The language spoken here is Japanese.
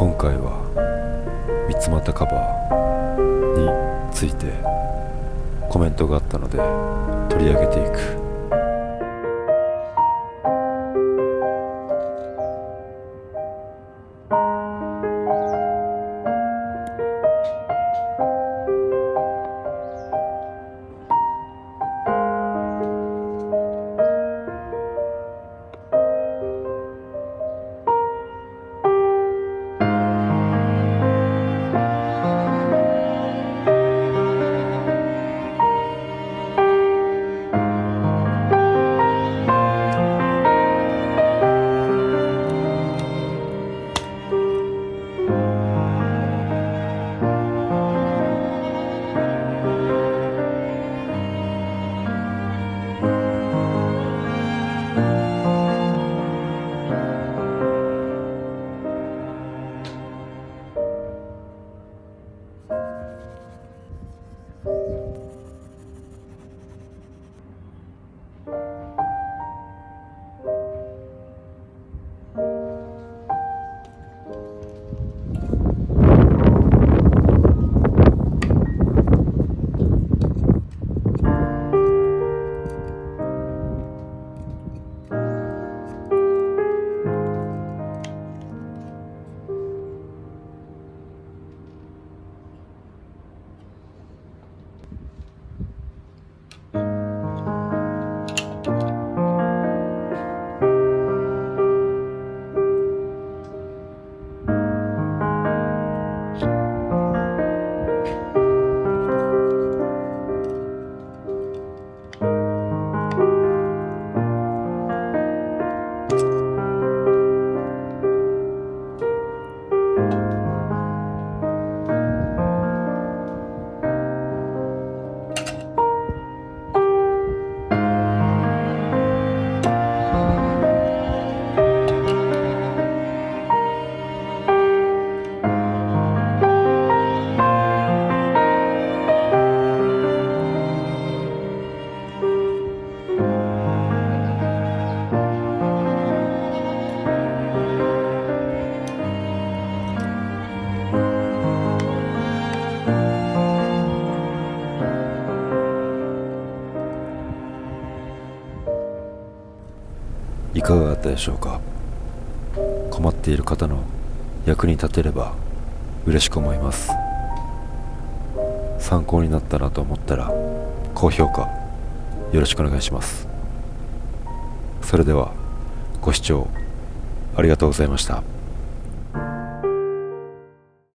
今回は三つ股カバーについてコメントがあったので取り上げていく。いかがだったでしょうか。困っている方の役に立てれば嬉しく思います。参考になったなと思ったら高評価よろしくお願いします。それではご視聴ありがとうございました。